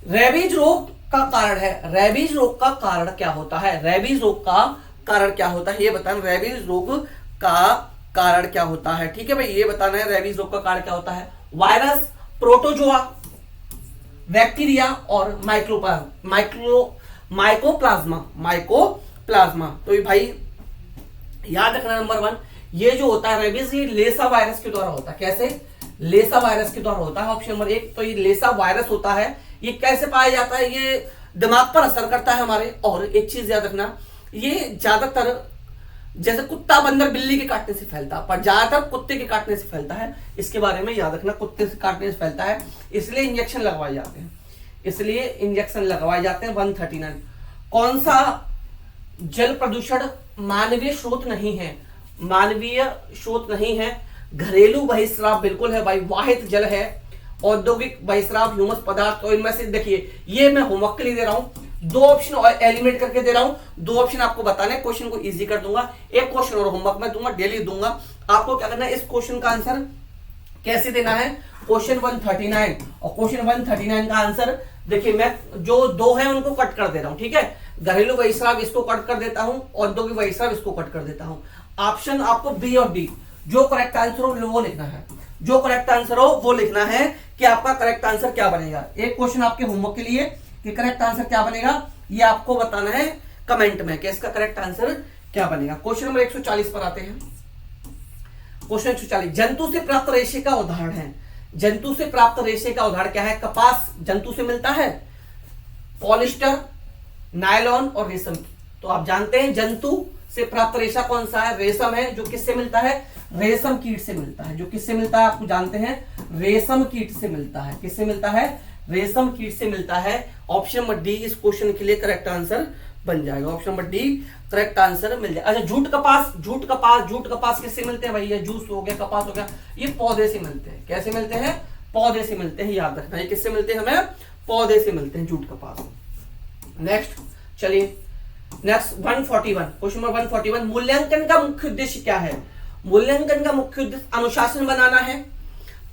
रेबीज रोग का कारण है, रेबीज रोग का कारण क्या होता है, रेबीज रोग का कारण क्या होता है, ये बताना, रेबीज रोग का कारण क्या होता है। ठीक है भाई, ये बताना है रेबीज रोग का कारण क्या होता है। वायरस, प्रोटोजोआ, बैक्टीरिया और माइकोप्लाज्मा। तो ये भाई याद रखना, नंबर 1 ये जो होता है रेबीज, ये लेसा वायरस के द्वारा होता है। कैसे, लेसा वायरस के द्वारा होता है। ऑप्शन नंबर 1, तो ये लेसा वायरस होता है। ये कैसे पाया जाता है, ये दिमाग पर असर करता है हमारे। और एक चीज याद रखना, ये ज्यादातर जैसे कुत्ता, बंदर, बिल्ली के काटने से फैलता है, पर ज्यादातर कुत्ते के काटने से फैलता है। इसके बारे में याद रखना, कुत्ते से काटने से फैलता है, इसलिए इंजेक्शन लगवाए जाते हैं, इसलिए इंजेक्शन लगवाए जाते हैं। 139, कौन सा जल प्रदूषण मानवीय स्रोत नहीं है, मानवीय स्रोत नहीं है। घरेलू बहिस्राव बिल्कुल है भाई, वाहित जल है। औद्योगिक बहिस्राव, ह्यूमस पदार्थ। और इनमें से देखिए, ये मैं होमवर्क के लिए दे रहा हूं, 2 ऑप्शन और एलिमिनेट करके दे रहा हूं, 2 ऑप्शन आपको बताने, क्वेश्चन को इजी कर दूंगा। एक क्वेश्चन और होमवर्क में दूंगा, डेली दूंगा। आपको क्या करना है, इस क्वेश्चन का आंसर कैसे देना है, क्वेश्चन 139। और क्वेश्चन 139 का आंसर देखिए, मैं जो 2 है उनको कट कर दे रहा हूं, ठीक है। घरेलू बहिस्राव इसको कट कर देता हूं, औद्योगिक बहिस्राव इसको कट कर देता हूं। ऑप्शन आपको बी और डी, जो करेक्ट आंसर हो वो लिखना है, जो करेक्ट आंसर हो वो लिखना है कि आपका करेक्ट आंसर क्या बनेगा। एक क्वेश्चन आपके होमवर्क के लिए कि करेक्ट आंसर क्या बनेगा, ये आपको बताना है कमेंट में कि इसका करेक्ट आंसर क्या बनेगा। क्वेश्चन नंबर 140 पर आते हैं। क्वेश्चन 140, जंतु से प्राप्त रेशे का उदाहरण है। जंतु से प्राप्त रेशे का उदाहरण क्या है, कपास जंतु से मिलता है, पॉलिस्टर, नायलॉन और रेशम की। तो आप जानते हैं जंतु से प्राप्त रेशा कौन सा है, रेशम है, जो किससे मिलता है, रेशम कीट से मिलता है। जो किससे मिलता है आपको जानते हैं, रेशम कीट से मिलता है। किससे मिलता है, रेशम कीट से मिलता है। ऑप्शन नंबर डी इस क्वेश्चन के लिए करेक्ट आंसर बन जाएगा, option number D correct answer मिल जाएगा। अच्छा, जूट कपास, जूट कपास किससे मिलते हैं भाई, ये जूस हो गया, कपास हो गया, ये पौधे से मिलते हैं। कैसे मिलते हैं, पौधे से मिलते हैं, याद रखना। ये किससे मिलते हैं, हमें पौधे से मिलते हैं, जूट कपास। नेक्स्ट चलिए, नेक्स्ट 141, क्वेश्चन नंबर 141, मूल्यांकन का मुख्य उद्देश्य क्या है। मूल्यांकन का मुख्य उद्देश्य अनुशासन बनाना है,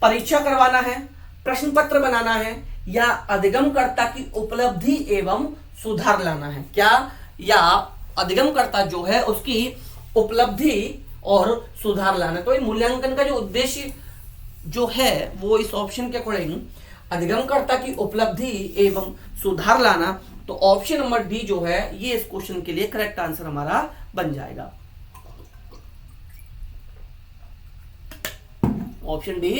परीक्षा करवाना है, प्रश्न पत्र बनाना है, या अधिगमकर्ता की उपलब्धि एवं सुधार लाना है। क्या, या अधिगमकर्ता जो है उसकी उपलब्धि और सुधार लाना। तो मूल्यांकन का जो उद्देश्य जो है वो इस ऑप्शन के अकॉर्डिंग अधिगमकर्ता की उपलब्धि एवं सुधार लाना। तो ऑप्शन नंबर डी जो है ये इस क्वेश्चन के लिए करेक्ट आंसर हमारा बन जाएगा, ऑप्शन डी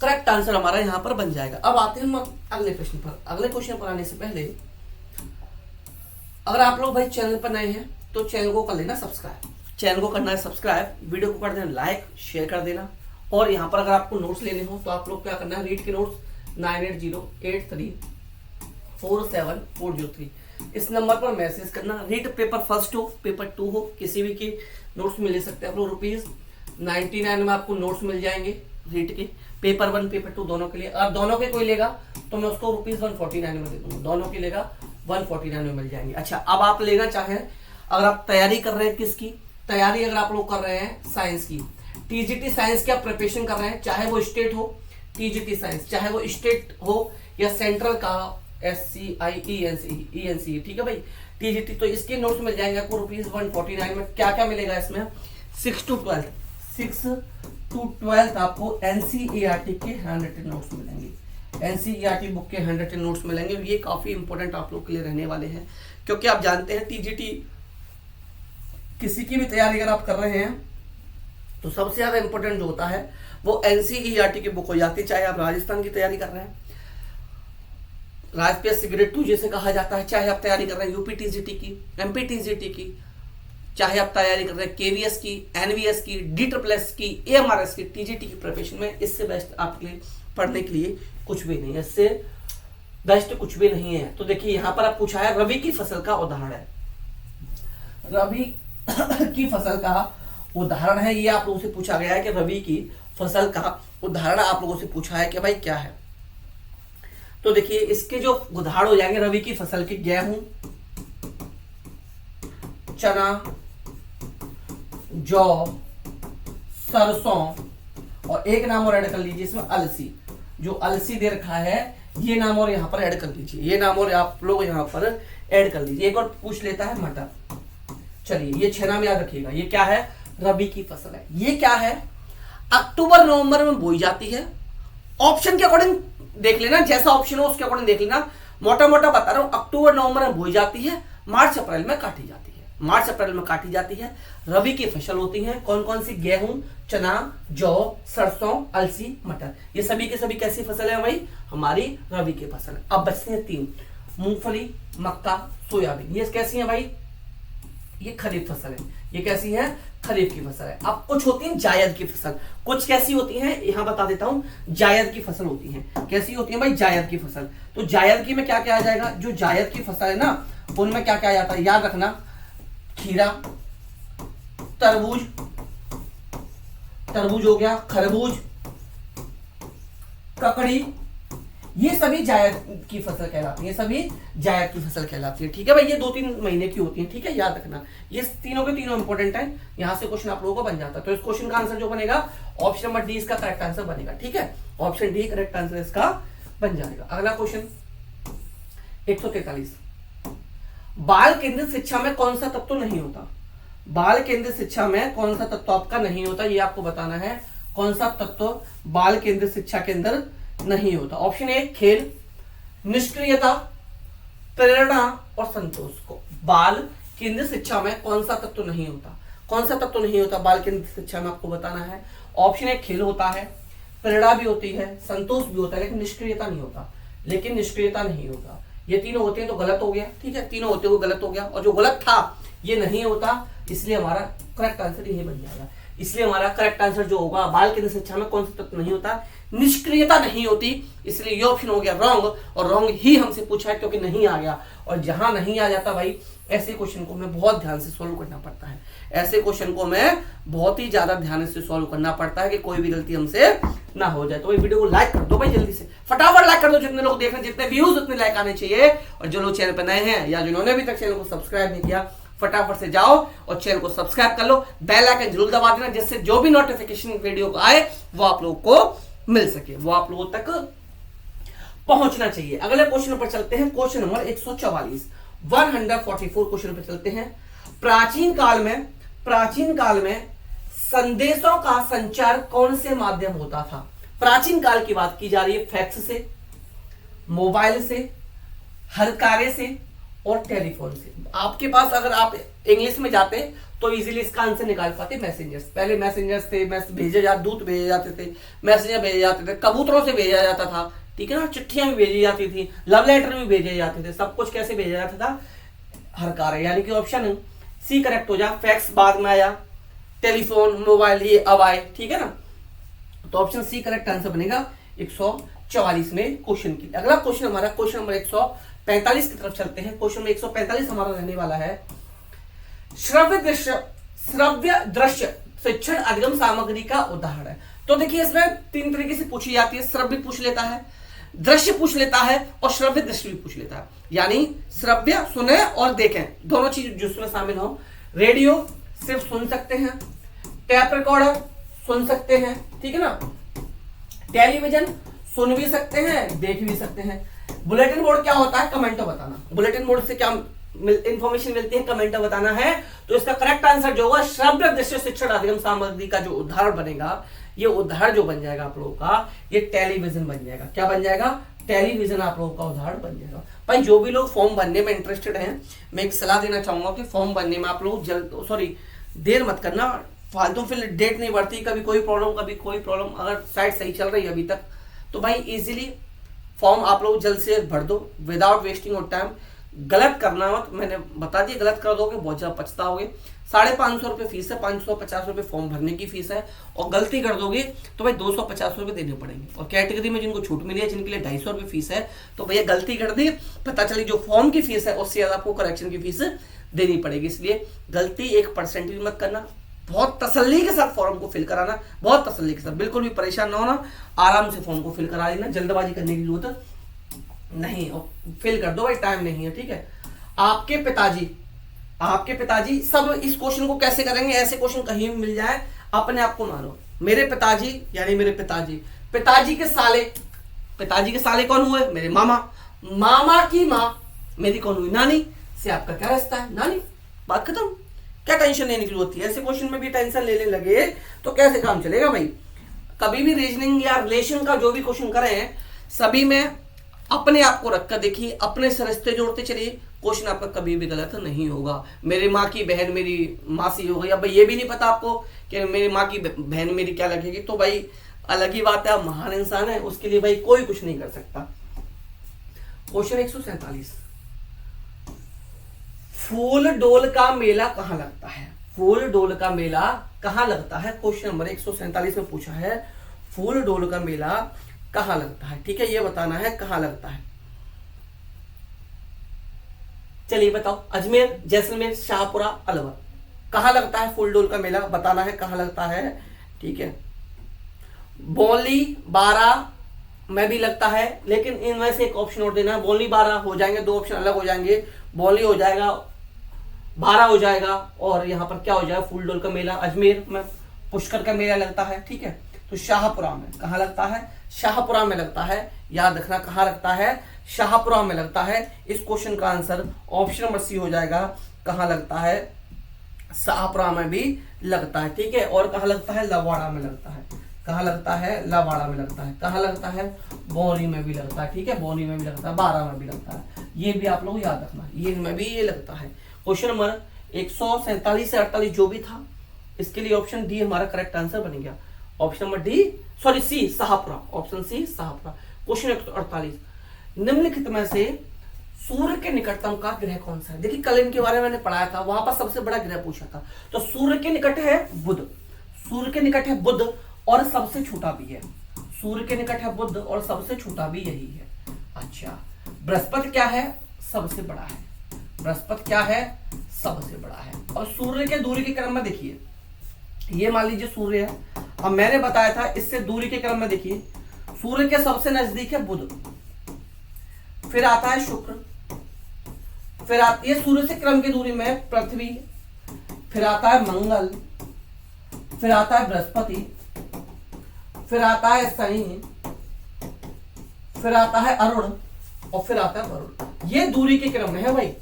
करेक्ट आंसर हमारा यहां पर बन जाएगा। अब आते हैं हम अगले प्रश्न पर। अगले क्वेश्चन पर आने से पहले अगर आप लोग भाई चैनल पर नए हैं तो चैनल को कर लेना सब्सक्राइब, चैनल को करना है सब्सक्राइब, वीडियो को कर देना लाइक, शेयर कर देना। और यहां पर अगर आपको नोट्स लेने हो तो आप लोग क्या करना है, रीड के नोट्स 9808347403 इस नंबर पर मैसेज करना। रीड पेपर फर्स्ट हो, पेपर 2 हो, किसी भी के नोट्स में ले सकते हैं आप लोग। ₹99 में आपको नोट्स मिल जाएंगे रीड के, पेपर 1 पेपर 2 दोनों के लिए। और दोनों के कोई लेगा तो मैं उसको ₹149 में दे दूंगा, दोनों के लेगा 149 में मिल जाएंगे। अच्छा, अब आप लेना चाहें, अगर आप तैयारी कर रहे हैं, किसकी तैयारी, अगर आप लोग कर रहे हैं साइंस की, टीजीटी साइंस की आप प्रिपरेशन कर रहे हैं, चाहे वो स्टेट हो टीजीटी साइंस, चाहे वो स्टेट हो या सेंट्रल का SCI ठीक है भाई, टीजीटी, तो इसके नोट्स मिल जाएंगे आपको ₹149 में। क्या क्या मिलेगा इसमें, 6 to 12 आपको NCERT के हैंडरिटन नोट्स मिलेंगे, NCERT बुक के हैंडरिटन नोट्स मिलेंगे। ये काफी इंपॉर्टेंट आप लोग के लिए रहने वाले हैं, क्योंकि आप जानते हैं टीजीटी किसी की भी तैयारी अगर आप कर रहे हैं तो सबसे ज्यादा इंपॉर्टेंट जो होता है वो NCERT की बुक हो जाती है। चाहे आप राजस्थान की तैयारी कर रहे हैं, राजपीएससी ग्रेड 2 जैसे कहा जाता है, चाहे आप तैयारी कर रहे हैं यूपी टीजीटी की, MP टीजीटी की, चाहे आप तैयारी कर रहे हैं KVS की, NVS की, DSSS की, AMRS की, टीजीटी की प्रिपरेशन में, इससे बेस्ट आपके लिए पढ़ने के लिए कुछ भी नहीं है। इससे बेस्ट कुछ भी नहीं है। तो देखिए यहाँ पर आप पूछा है रबी की फसल का उदाहरण है, रबी की फसल का उदाहरण है, ये आप लोगों से पूछा गया है कि रबी की फसल का उदाहरण आप लोगों से पूछा है कि भाई क्या है। तो देखिए इसके जो उदाहरण हो जाएंगे रबी की फसल के, गेहूं, चना, जौ, सरसों, और एक नाम और ऐड कर लीजिए इसमें अलसी। जो अलसी दे रखा है ये नाम और यहां पर ऐड कर लीजिए, ये नाम और आप लोग यहां पर ऐड कर लीजिए। एक और पूछ लेता है मटर। चलिए ये 6 नाम याद रखिएगा। ये क्या है? रबी की फसल है। ये क्या है? अक्टूबर नवंबर में बोई जाती है। ऑप्शन के अकॉर्डिंग देख लेना, जैसा ऑप्शन हो उसके अकॉर्डिंग देख लेना। मोटा मोटा बता रहा हूं, अक्टूबर नवंबर में बोई जाती है, मार्च अप्रैल में काटी जाती है, मार्च अप्रैल में काटी जाती है। रबी की फसल होती है कौन कौन सी? गेहूं, चना, जौ, सरसों, अलसी, मटर। ये सभी के सभी कैसी फसल है भाई? हमारी रबी की फसल। अब बचते हैं 3, मूंगफली, मक्का, सोयाबीन। ये कैसी है भाई? ये खरीफ फसल है। ये कैसी है? खरीफ की फसल है। अब कुछ होती है जायद की फसल, कुछ कैसी होती है यहां बता देता हूं, जायद की फसल होती है। कैसी होती है भाई? जायद की फसल। तो जायद की में क्या क्या आ जाएगा? जो जायद की फसल है ना उनमें क्या क्या आ जाता है याद रखना, खीरा, तरबूज, तरबूज हो गया, खरबूज, ककड़ी, ये सभी जायद की फसल कहलाती है, सभी जायद की फसल कहलाती है। ठीक है भाई, ये 2-3 महीने की होती है। ठीक है, याद रखना ये तीनों के तीनों इंपॉर्टेंट है। यहां से क्वेश्चन आप लोगों को बन जाता है। तो इस क्वेश्चन का आंसर जो बनेगा ऑप्शन नंबर डी इसका करेक्ट आंसर बनेगा। ठीक है, ऑप्शन डी करेक्ट आंसर इसका बन जाएगा। अगला क्वेश्चन 143, बाल केंद्रित शिक्षा में कौन सा तत्व नहीं होता? बाल केंद्रित शिक्षा में कौन सा तत्व आपका नहीं होता, ये आपको बताना है। कौन सा तत्व बाल केंद्रित शिक्षा के अंदर नहीं होता? ऑप्शन ए खेल, निष्क्रियता, प्रेरणा और संतोष। को बाल केंद्रित शिक्षा में कौन सा तत्व नहीं होता? कौन सा तत्व नहीं होता बाल केंद्रित शिक्षा में आपको बताना है। ऑप्शन ए खेल होता है, प्रेरणा भी होती है, संतोष भी होता है, लेकिन निष्क्रियता नहीं होता। लेकिन निष्क्रियता नहीं होता। ये तीनों होते हैं तो गलत हो गया। ठीक है, तीनों होते हुए गलत हो गया, और जो गलत था ये नहीं होता, इसलिए हमारा करेक्ट आंसर यही बन जाएगा। इसलिए हमारा करेक्ट आंसर जो होगा बाल केंद्रित शिक्षा में कौन सा तत्व नहीं होता? निष्क्रियता नहीं होती। इसलिए ये ऑप्शन हो गया रॉन्ग, और रॉन्ग ही हमसे पूछा है क्योंकि नहीं आ गया। और जहां नहीं आ जाता भाई ऐसे क्वेश्चन को हमें बहुत ध्यान से सॉल्व करना पड़ता है। ऐसे क्वेश्चन को मैं बहुत ही ज्यादा ध्यान से सॉल्व करना पड़ता है कि कोई भी गलती हमसे ना हो जाए। तो भाई वीडियो को लाइक कर दो भाई, जल्दी से फटाफट लाइक कर दो। जितने लोग देख रहे हैं, जितने व्यूज उतने लाइक आने चाहिए। और जो लोग चैनल पर नए हैं या जिन्होंने अभी तक चैनल को सब्सक्राइब नहीं किया, फटाफट से जाओ और चैनल को सब्सक्राइब कर लो। बेल आइकन जरूर दबा देना, जिससे जो भी नोटिफिकेशन वीडियो को आए वो आप लोगों को मिल सके, वो आप लोगों तक पहुंचना चाहिए। अगले क्वेश्चन पर चलते हैं, क्वेश्चन नंबर 144, 144 क्वेश्चन पर चलते हैं। प्राचीन काल में संदेशों का संचार कौन से माध्यम होता था? प्राचीन काल की बात की जा रही है। फैक्स से, मोबाइल से, हरकारे से और टेलीफोन से। आपके पास अगर आप इंग्लिश में जाते तो इजीली इसका आंसर निकाल पाते। मैसेंजर्स, पहले मैसेंजर्स थे, दूत भेजे जाते थे, मैसेंजर भेजे जाते थे, कबूतरों से भेजा जाता था। ठीक है ना, चिट्ठियां भी भेजी जाती थी, लव लेटर भी भेजे जाते थे। सब कुछ कैसे भेजा जाता था? हरकारे, यानी कि ऑप्शन सी करेक्ट हो जाए। फैक्स बाद में आया, टेलीफोन, मोबाइल ये अब आए। ठीक है ना, तो ऑप्शन सी करेक्ट आंसर बनेगा 144 में क्वेश्चन की। अगला क्वेश्चन हमारा क्वेश्चन नंबर 145 की तरफ चलते हैं। क्वेश्चन नंबर 145 हमारा रहने वाला है, श्रव्य दृश्य शिक्षण अधिगम सामग्री का उदाहरण है। तो देखिए इसमें 3 तरीके से पूछी जाती है। श्रव्य पूछ लेता है, दृश्य पूछ लेता है और श्रव्य दृश्य भी पूछ लेता है। यानी श्रव्य सुने और देखें, दोनों चीज जिसमें शामिल हो। रेडियो सिर्फ सुन सकते हैं, टैप रिकॉर्डर सुन सकते हैं, ठीक है ना, टेलीविजन सुन भी सकते हैं, देख भी सकते हैं। बुलेटिन बोर्ड क्या होता है? कमेंटर बताना। बुलेटिन बोर्ड से क्या इंफॉर्मेशन मिलती है? कमेंटर बताना है। तो इसका करेक्ट आंसर जो होगा श्रव्य दृश्य शिक्षण अधिगम सामग्री का जो उदाहरण बनेगा, ये उदाहरण जो बन जाएगा आप लोगों का, ये टेलीविजन बन जाएगा। क्या बन जाएगा? टेलीविजन आप लोगों का उदाहरण बन जाएगा। भाई जो भी लोग फॉर्म भरने में इंटरेस्टेड हैं, मैं एक सलाह देना चाहूंगा कि फॉर्म भरने में आप लोग देर मत करना। फालतू फिर डेट नहीं बढ़ती, कभी कोई प्रॉब्लम। अगर साइट सही चल रही है अभी तक तो भाई इजीली फॉर्म आप लोग जल्द से भर दो विदाउट वेस्टिंग ऑफ टाइम। गलत करना मत, मैंने बता दिया, गलत कर दोगे बहुत ज्यादा पछताओगे। 550 रुपये फीस है, 550 रुपये फॉर्म भरने की फीस है, और गलती कर दोगे तो भाई 250 रुपये देने पड़ेंगे। और कैटेगरी में जिनको छूट मिली है, जिनके लिए 250 रुपये फीस है, तो भैया गलती कर दी, पता चली जो फॉर्म की फीस है उससे ज्यादा आपको करेक्शन की फीस देनी पड़ेगी। इसलिए गलती 1% भी मत करना, बहुत तसल्ली के साथ फॉर्म को फिल कराना, बहुत तसल्ली के साथ, बिल्कुल भी परेशान ना होना, आराम से फॉर्म को फिल करा लेना, जल्दबाजी करने की जरूरत नहीं, और फिल कर दो भाई, टाइम नहीं है, ठीक है। आपके पिताजी सब इस क्वेश्चन को कैसे करेंगे, ऐसे क्वेश्चन कहीं भी मिल जाए अपने आप को मारो। मेरे पिताजी यानी मेरे पिताजी के साले कौन हुए, मेरे मामा की माँ मेरी कौन हुई, नानी से आपका क्या रिश्ता है, नानी, बात खत्म। क्या टेंशन लेने की जरूरत है, ऐसे क्वेश्चन में भी टेंशन लेने लगे तो कैसे काम चलेगा भाई। कभी भी रीजनिंग या रिलेशन का जो भी क्वेश्चन करें, सभी में अपने आप को रखकर देखिए, अपने से रिश्ते जोड़ते चलिए, क्वेश्चन आपका कभी भी गलत नहीं होगा। मेरी माँ की बहन मेरी मासी हो गई, अब भाई ये भी नहीं पता आपको कि मेरी माँ की बहन मेरी क्या लगेगी, तो भाई अलग ही बात है, आप महान इंसान है, उसके लिए भाई कोई कुछ नहीं कर सकता। क्वेश्चन 147, फूल डोल का मेला कहां लगता है, फूल डोल का मेला कहां लगता है, क्वेश्चन नंबर 147 में पूछा है, फूल डोल का मेला कहां लगता है, ठीक है, ये बताना है कहां लगता है। चलिए बताओ, अजमेर, जैसलमेर, शाहपुरा, अलवर, कहां लगता है फूल डोल का मेला, बताना है कहां लगता है, ठीक है। बोली, बारा में भी लगता है, लेकिन इनमें से एक ऑप्शन और देना है, बोली बारा हो जाएंगे, दो ऑप्शन अलग हो जाएंगे, बोली हो जाएगा, बारा हो जाएगा, और यहाँ पर क्या हो जाएगा, फूल डोल का मेला अजमेर में पुष्कर का मेला लगता है, ठीक है। तो शाहपुरा में कहाँ लगता है, शाहपुरा में लगता है, याद रखना कहाँ लगता है, शाहपुरा में लगता है। इस क्वेश्चन का आंसर ऑप्शन नंबर सी हो जाएगा, कहाँ लगता है, शाहपुरा में भी लगता है, ठीक है। और कहाँ लगता है, लवाड़ा में लगता है, कहाँ लगता है, लवाड़ा में लगता है, कहाँ लगता है, बौरी में भी लगता है, ठीक है, बौरी में भी लगता है, बारा में भी लगता है, ये भी आप लोग याद रखना, ये इनमें भी ये लगता है। क्वेश्चन नंबर 147 से 48 जो भी था, इसके लिए ऑप्शन डी हमारा करेक्ट आंसर बन गया, option number D, sorry C, Shahpura, option C Shahpura. Question 148, निम्नलिखित में से सूर्य के निकटतम का ग्रह कौन सा है। देखिए कल इनके बारे में मैंने पढ़ाया था, वहां पर सबसे बड़ा ग्रह पूछा था, तो सूर्य के निकट है बुध, सूर्य के निकट है बुध, और सबसे छोटा भी है, सूर्य के निकट है बुध और सबसे छोटा भी यही है। अच्छा, बृहस्पति क्या है, सबसे बड़ा है, बृहस्पति क्या है, सबसे बड़ा है। और सूर्य के दूरी के क्रम में देखिए, ये मान लीजिए सूर्य है, अब मैंने बताया था इससे दूरी के क्रम में देखिए, सूर्य के सबसे नजदीक है बुध, फिर आता है शुक्र, फिर आती है सूर्य से क्रम की दूरी में पृथ्वी, फिर आता है मंगल, फिर आता है बृहस्पति, फिर आता है शनि, फिर आता है अरुण, और फिर आता है वरुण। ये दूरी के क्रम में है भाई,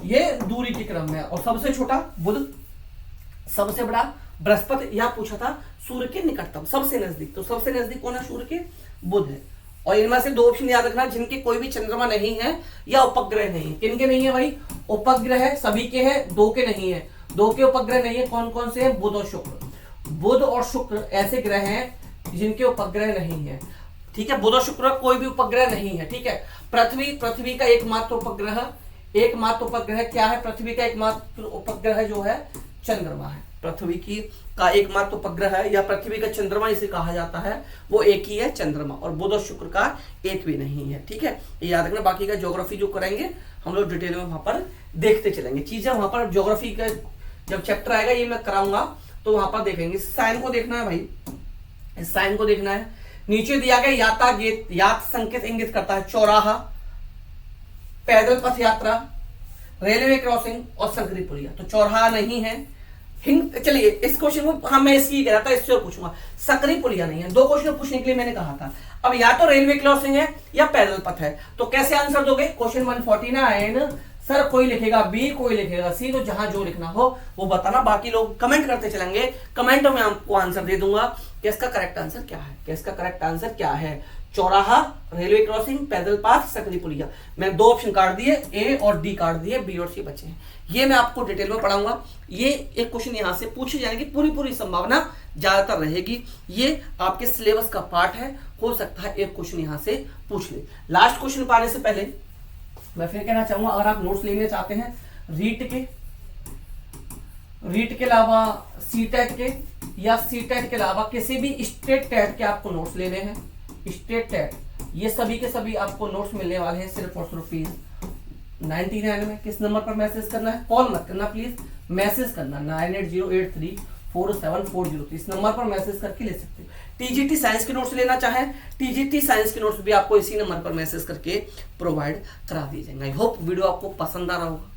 ये दूरी के क्रम में, और सबसे छोटा बुध, सबसे बड़ा बृहस्पति। यह पूछा था सूर्य के निकटतम, सबसे नजदीक, तो सबसे नजदीक कौन है, सूर्य के, बुध है। और इनमें से दो ऑप्शन याद रखना, जिनके कोई भी चंद्रमा नहीं है या उपग्रह नहीं है। किनके नहीं है भाई, उपग्रह सभी के हैं, दो के नहीं है, दो के उपग्रह नहीं है, कौन कौन से हैं, बुध और शुक्र। बुध और शुक्र ऐसे ग्रह हैं जिनके उपग्रह नहीं है, ठीक है, बुध और शुक्र कोई भी उपग्रह नहीं है, ठीक है। पृथ्वी का एकमात्र उपग्रह क्या है, पृथ्वी का एकमात्र उपग्रह जो है चंद्रमा है, पृथ्वी का एकमात्र उपग्रह है, या पृथ्वी का चंद्रमा इसे कहा जाता है, वो एक ही है, चंद्रमा। और बुध और शुक्र का एक भी नहीं है, ठीक है, ये याद रखना। बाकी का ज्योग्राफी जो करेंगे हम लोग डिटेल में वहां पर देखते चलेंगे चीजें, वहां पर ज्योग्राफी का जब चैप्टर आएगा ये मैं कराऊंगा तो वहां पर देखेंगे। साइन को देखना है भाई, इस साइन को देखना है, नीचे दिया गया यात संकेत इंगित करता है चौराहा, पैदल पथ यात्रा, रेलवे क्रॉसिंग और संकरी पुलिया। तो चौराहा नहीं है, चलिए इस क्वेश्चन को मैं इसकी कह रहा था, इससे और पूछूंगा, सकरी पुलिया नहीं है। दो क्वेश्चन पूछने के लिए मैंने कहा था, अब या तो रेलवे क्रॉसिंग है या पैदल पथ है, तो कैसे आंसर दोगे। क्वेश्चन 149 सर कोई लिखेगा बी, कोई लिखेगा सी, तो जहां जो लिखना हो वो बताना, बाकी लोग कमेंट करते चलेंगे, कमेंट में आपको आंसर दे दूंगा कि इसका करेक्ट आंसर क्या है, कि इसका करेक्ट आंसर क्या है। चौराहा, रेलवे क्रॉसिंग, पैदल पाथ, सकरी पुलिया। मैंने दो ऑप्शन काट दिए, ए और डी काट दिए, बी और सी बचे हैं। ये मैं आपको डिटेल में पढ़ाऊंगा। ये एक क्वेश्चन यहां से पूछे जाने की पूरी संभावना ज्यादातर रहेगी। ये आपके सिलेबस का पार्ट है, हो सकता है एक क्वेश्चन यहां से पूछ ले। लास्ट क्वेश्चन पाने से पहले मैं फिर कहना चाहूंगा, अगर आप नोट्स लेने चाहते हैं रीट के अलावा सीटेट के, या सीटेट के अलावा किसी भी स्टेट टेट के आपको नोट्स लेने हैं, स्टेट टेट, ये सभी के सभी आपको नोट्स मिलने वाले हैं सिर्फ और रुपीज 99 में। किस नंबर पर मैसेज करना है, कॉल मत करना प्लीज, मैसेज करना 9808347440, इस नंबर पर मैसेज करके ले सकते हैं। टीजीटी साइंस के नोट्स लेना चाहें, टीजीटी साइंस के नोट्स भी आपको इसी नंबर पर मैसेज करके प्रोवाइड करा दिए जाएंगे। आई होप वीडियो आपको पसंद आ रहा होगा,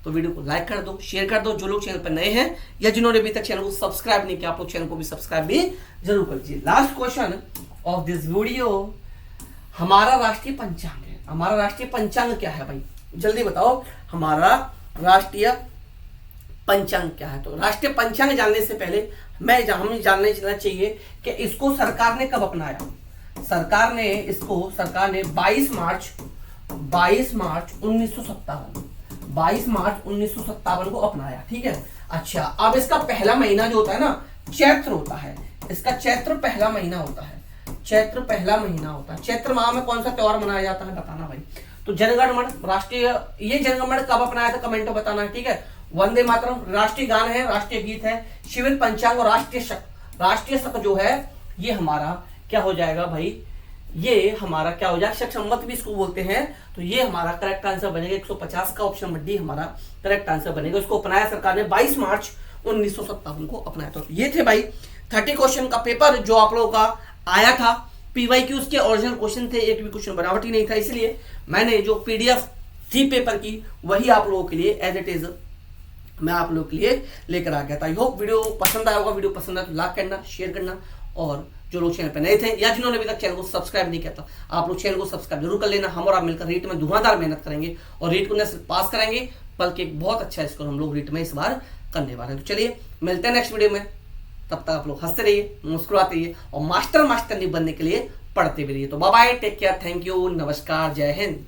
तो वीडियो को लाइक कर दो, शेयर कर दो। जो लोग चैनल पर नए हैं या जिन्होंने अभी तक चैनल को सब्सक्राइब नहीं किया, आप लोग चैनल को भी सब्सक्राइब भी जरूर कर लीजिए। Last question of this video, हमारा राष्ट्रीय पंचांग है। हमारा राष्ट्रीय पंचांग क्या है भाई, जल्दी बताओ, हमारा राष्ट्रीय पंचांग क्या है। तो राष्ट्रीय पंचांग जानने से पहले हमें जानना चाहिए कि इसको सरकार ने कब अपनाया। सरकार ने 22 मार्च 1957 को अपनाया, ठीक है। अच्छा, अब इसका पहला महीना जो होता है ना, चैत्र होता है। इसका चैत्र पहला महीना होता है, चैत्र पहला महीना होता है। चैत्र माह में कौन सा त्योहार मनाया जाता है, बताना भाई। तो जनगण मन राष्ट्रीय, ये जनगण मन कब अपनाया था, कमेंट में बताना है, ठीक है। वंदे मातरम राष्ट्रीय गान है, राष्ट्रीय गीत है, शिविर पंचांग और राष्ट्रीय शक जो है ये हमारा क्या हो जाएगा भाई, ये हमारा क्या हो जाएगा, शक संवत भी इसको बोलते हैं। तो ये हमारा करेक्ट आंसर बनेगा 150 का ऑप्शन डी हमारा करेक्ट आंसर बनेगा। इसको अपनाया सरकार ने 22 मार्च 1957 को अपनाया था। तो ये थे भाई 30 क्वेश्चन का पेपर जो आप लोगों का आया था। पीवाईक्यू उसके ओरिजिनल क्वेश्चन थे, एक भी क्वेश्चन बनावटी नहीं था, इसलिए मैंने जो पीडीएफ थी पेपर की वही आप लोगों के लिए एज इट इज मैं आप लोगों के लिए लेकर आ गया था। आई होप वीडियो पसंद आया होगा। वीडियो पसंद आया तो लाइक करना, शेयर करना, और जो लोग चैनल पर नए थे या जिन्होंने अभी तक चैनल को सब्सक्राइब नहीं किया था, आप लोग चैनल को सब्सक्राइब जरूर कर लेना। हम और आप मिलकर रीट में धुआंधार मेहनत करेंगे और रीट को न सिर्फ पास कराएंगे बल्कि एक बहुत अच्छा स्कोर हम लोग रीट में इस बार करने वाले हैं। तो चलिए मिलते हैं नेक्स्ट वीडियो में, तब तक आप लोग हंसते रहिए, मुस्कुराते रहिए और मास्टर नहीं बनने के लिए पढ़ते भी रहिए। तो bye bye, take care, thank you, नमस्कार, जय हिंद।